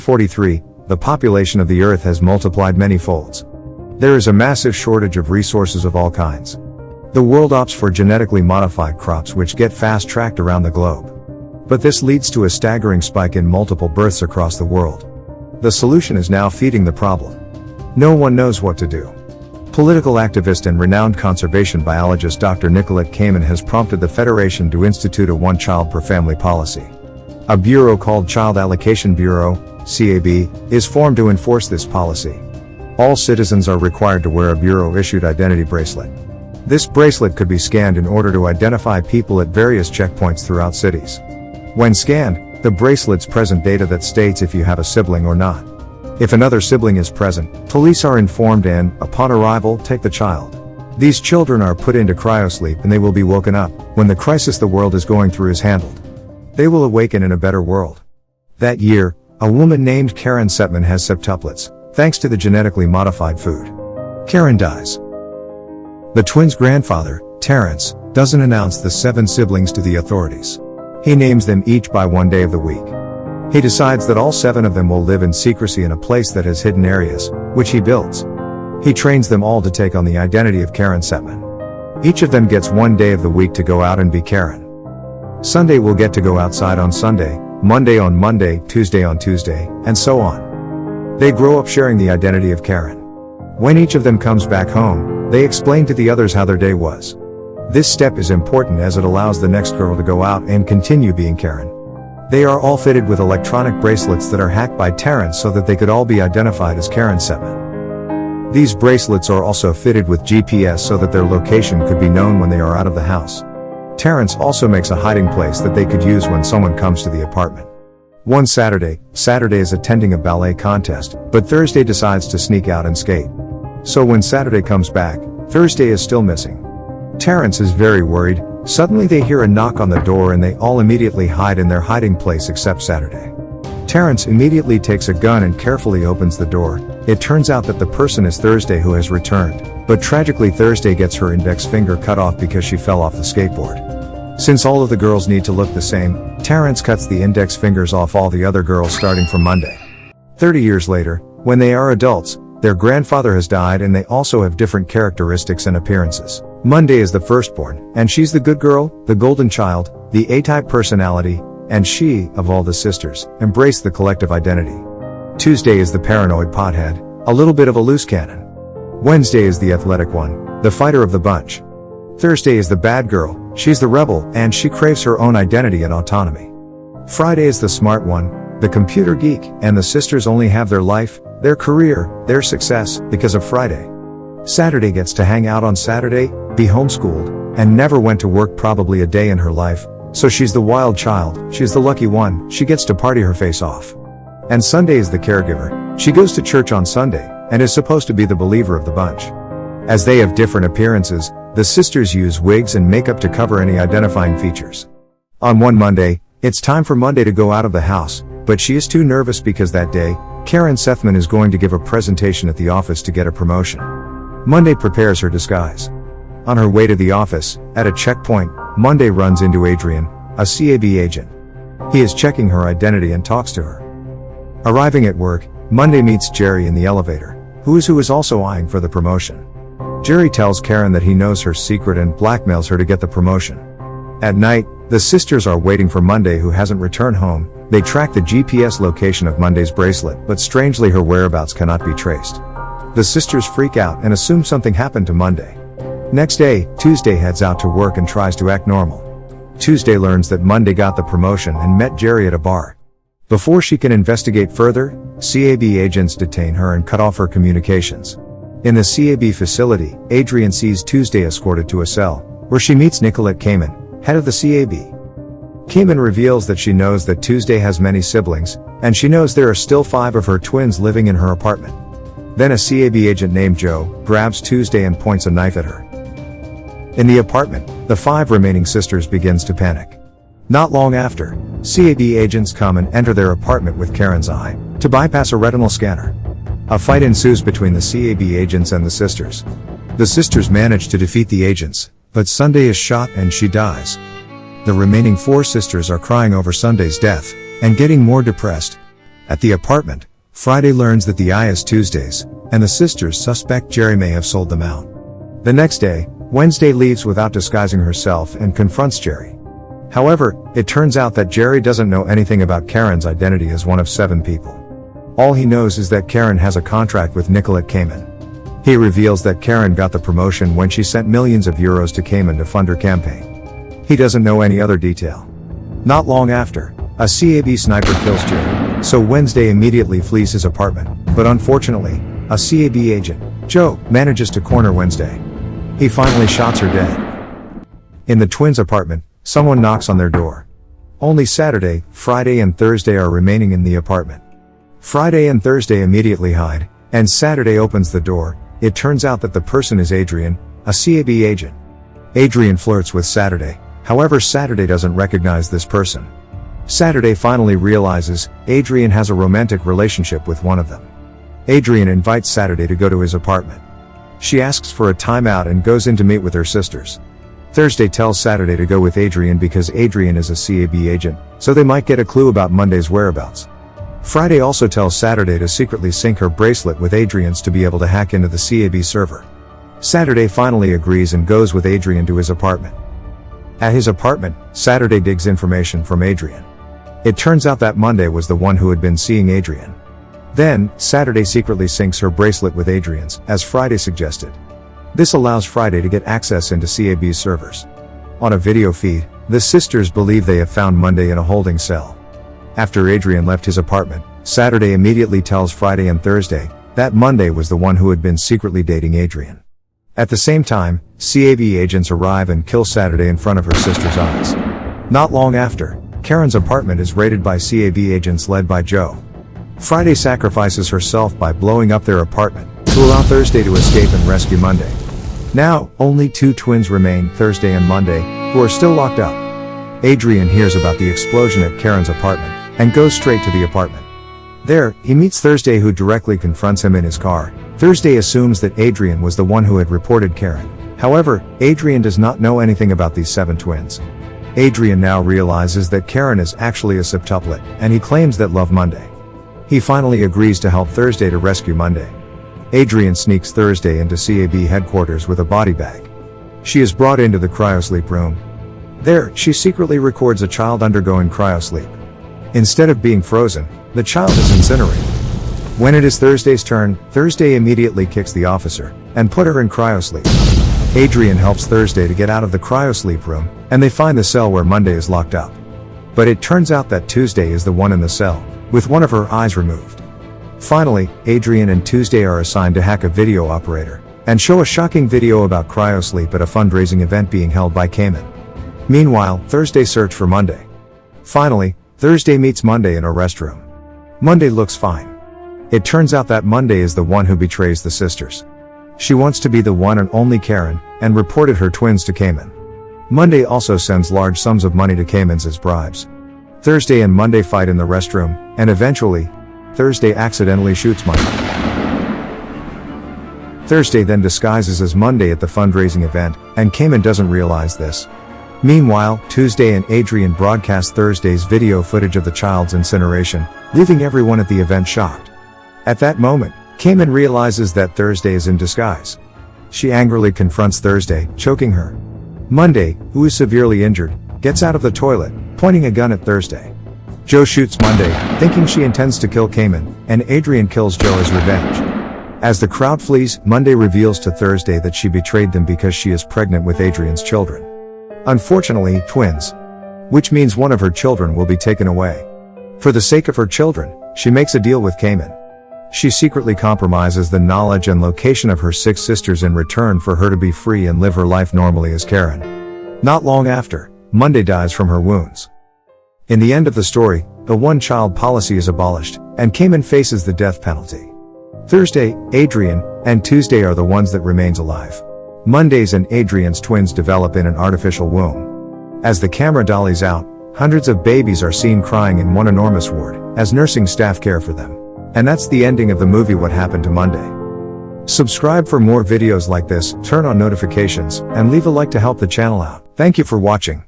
43. The population of the Earth has multiplied many folds. There is a massive shortage of resources of all kinds. The world opts for genetically modified crops which get fast-tracked around the globe. But this leads to a staggering spike in multiple births across the world. The solution is now feeding the problem. No one knows what to do. Political activist and renowned conservation biologist Dr. Nicolette Kamen has prompted the Federation to institute a one-child-per-family policy. A bureau called Child Allocation Bureau, CAB, is formed to enforce this policy. All citizens are required to wear a bureau-issued identity bracelet. This bracelet could be scanned in order to identify people at various checkpoints throughout cities. When scanned, the bracelet's present data that states if you have a sibling or not. If another sibling is present, police are informed and, upon arrival, take the child. These children are put into cryosleep and they will be woken up when the crisis the world is going through is handled. They will awaken in a better world. That year, a woman named Karen Setman has septuplets, thanks to the genetically modified food. Karen dies. The twins' grandfather, Terence, doesn't announce the 7 siblings to the authorities. He names them each by one day of the week. He decides that all 7 of them will live in secrecy in a place that has hidden areas, which he builds. He trains them all to take on the identity of Karen Setman. Each of them gets one day of the week to go out and be Karen. Sunday will get to go outside on Sunday, Monday on Monday, Tuesday on Tuesday, and so on. They grow up sharing the identity of Karen. When each of them comes back home, they explain to the others how their day was. This step is important as it allows the next girl to go out and continue being Karen. They are all fitted with electronic bracelets that are hacked by Terence so that they could all be identified as Karen Setman. These bracelets are also fitted with GPS so that their location could be known when they are out of the house. Terence also makes a hiding place that they could use when someone comes to the apartment. One Saturday is attending a ballet contest, but Thursday decides to sneak out and skate. So when Saturday comes back, Thursday is still missing. Terence is very worried. Suddenly they hear a knock on the door and they all immediately hide in their hiding place except Saturday. Terence immediately takes a gun and carefully opens the door. It turns out that the person is Thursday who has returned, but tragically Thursday gets her index finger cut off because she fell off the skateboard. Since all of the girls need to look the same, Terence cuts the index fingers off all the other girls starting from Monday. 30 years later, when they are adults, their grandfather has died and they also have different characteristics and appearances. Monday is the firstborn, and she's the good girl, the golden child, the A-type personality, and she, of all the sisters, embrace the collective identity. Tuesday is the paranoid pothead, a little bit of a loose cannon. Wednesday is the athletic one, the fighter of the bunch. Thursday is the bad girl, she's the rebel, and she craves her own identity and autonomy. Friday is the smart one, the computer geek, and the sisters only have their life, their career, their success, because of Friday. Saturday gets to hang out on Saturday, be homeschooled, and never went to work probably a day in her life, so she's the wild child, she's the lucky one, she gets to party her face off. And Sunday is the caregiver, she goes to church on Sunday, and is supposed to be the believer of the bunch. As they have different appearances, the sisters use wigs and makeup to cover any identifying features. On one Monday, it's time for Monday to go out of the house, but she is too nervous because that day, Karen Setman is going to give a presentation at the office to get a promotion. Monday prepares her disguise. On her way to the office, at a checkpoint, Monday runs into Adrian, a CAB agent. He is checking her identity and talks to her. Arriving at work, Monday meets Jerry in the elevator, who is also eyeing for the promotion. Jerry tells Karen that he knows her secret and blackmails her to get the promotion. At night, the sisters are waiting for Monday who hasn't returned home. They track the GPS location of Monday's bracelet, but strangely her whereabouts cannot be traced. The sisters freak out and assume something happened to Monday. Next day, Tuesday heads out to work and tries to act normal. Tuesday learns that Monday got the promotion and met Jerry at a bar. Before she can investigate further, CAB agents detain her and cut off her communications. In the CAB facility, Adrian sees Tuesday escorted to a cell, where she meets Nicolette Kamen, head of the CAB. Kamen reveals that she knows that Tuesday has many siblings, and she knows there are still 5 of her twins living in her apartment. Then a CAB agent named Joe grabs Tuesday and points a knife at her. In the apartment, the 5 remaining sisters begins to panic. Not long after, CAB agents come and enter their apartment with Karen's eye, to bypass a retinal scanner. A fight ensues between the CAB agents and the sisters. The sisters manage to defeat the agents, but Sunday is shot and she dies. The remaining 4 sisters are crying over Sunday's death, and getting more depressed. At the apartment, Friday learns that the I is Tuesdays, and the sisters suspect Jerry may have sold them out. The next day, Wednesday leaves without disguising herself and confronts Jerry. However, it turns out that Jerry doesn't know anything about Karen's identity as one of 7 people. All he knows is that Karen has a contract with Nicolette Cayman. He reveals that Karen got the promotion when she sent millions of euros to Cayman to fund her campaign. He doesn't know any other detail. Not long after, a CAB sniper kills Jerry, so Wednesday immediately flees his apartment, but unfortunately, a CAB agent, Joe, manages to corner Wednesday. He finally shots her dead. In the twins' apartment, someone knocks on their door. Only Saturday, Friday and Thursday are remaining in the apartment. Friday and Thursday immediately hide, and Saturday opens the door. It turns out that the person is Adrian, a CAB agent. Adrian flirts with Saturday, however Saturday doesn't recognize this person. Saturday finally realizes Adrian has a romantic relationship with one of them. Adrian invites Saturday to go to his apartment. She asks for a timeout and goes in to meet with her sisters. Thursday tells Saturday to go with Adrian because Adrian is a CAB agent, so they might get a clue about Monday's whereabouts. Friday also tells Saturday to secretly sync her bracelet with Adrian's to be able to hack into the CAB server. Saturday finally agrees and goes with Adrian to his apartment. At his apartment, Saturday digs information from Adrian. It turns out that Monday was the one who had been seeing Adrian. Then, Saturday secretly syncs her bracelet with Adrian's, as Friday suggested. This allows Friday to get access into CAB's servers. On a video feed, the sisters believe they have found Monday in a holding cell. After Adrian left his apartment, Saturday immediately tells Friday and Thursday that Monday was the one who had been secretly dating Adrian. At the same time, CAB agents arrive and kill Saturday in front of her sister's eyes. Not long after, Karen's apartment is raided by CAB agents led by Joe. Friday sacrifices herself by blowing up their apartment to allow Thursday to escape and rescue Monday. Now, only 2 twins remain, Thursday and Monday, who are still locked up. Adrian hears about the explosion at Karen's apartment and goes straight to the apartment. There, he meets Thursday, who directly confronts him in his car. Thursday assumes that Adrian was the one who had reported Karen. However, Adrian does not know anything about these 7 twins. Adrian now realizes that Karen is actually a septuplet, and he claims that love Monday. He finally agrees to help Thursday to rescue Monday. Adrian sneaks Thursday into CAB headquarters with a body bag. She is brought into the cryosleep room. There, she secretly records a child undergoing cryosleep. Instead of being frozen, the child is incinerated. When it is Thursday's turn, Thursday immediately kicks the officer and put her in cryosleep. Adrian helps Thursday to get out of the cryosleep room, and they find the cell where Monday is locked up. But it turns out that Tuesday is the one in the cell, with one of her eyes removed. Finally, Adrian and Tuesday are assigned to hack a video operator and show a shocking video about cryosleep at a fundraising event being held by Cayman. Meanwhile, Thursday search for Monday. Finally, Thursday meets Monday in a restroom. Monday looks fine. It turns out that Monday is the one who betrays the sisters. She wants to be the one and only Karen, and reported her twins to Cayman. Monday also sends large sums of money to Cayman's as bribes. Thursday and Monday fight in the restroom, and eventually, Thursday accidentally shoots Monday. Thursday then disguises as Monday at the fundraising event, and Cayman doesn't realize this. Meanwhile, Tuesday and Adrian broadcast Thursday's video footage of the child's incineration, leaving everyone at the event shocked. At that moment, Cayman realizes that Thursday is in disguise. She angrily confronts Thursday, choking her. Monday, who is severely injured, gets out of the toilet, pointing a gun at Thursday. Joe shoots Monday, thinking she intends to kill Cayman, and Adrian kills Joe as revenge. As the crowd flees, Monday reveals to Thursday that she betrayed them because she is pregnant with Adrian's children. Unfortunately, twins. Which means one of her children will be taken away. For the sake of her children, she makes a deal with Cayman. She secretly compromises the knowledge and location of her 6 sisters in return for her to be free and live her life normally as Karen. Not long after, Monday dies from her wounds. In the end of the story, the one-child policy is abolished, and Cayman faces the death penalty. Thursday, Adrian, and Tuesday are the ones that remains alive. Monday's and Adrian's twins develop in an artificial womb. As the camera dollies out, hundreds of babies are seen crying in one enormous ward, as nursing staff care for them. And that's the ending of the movie What Happened to Monday. Subscribe for more videos like this, turn on notifications, and leave a like to help the channel out. Thank you for watching.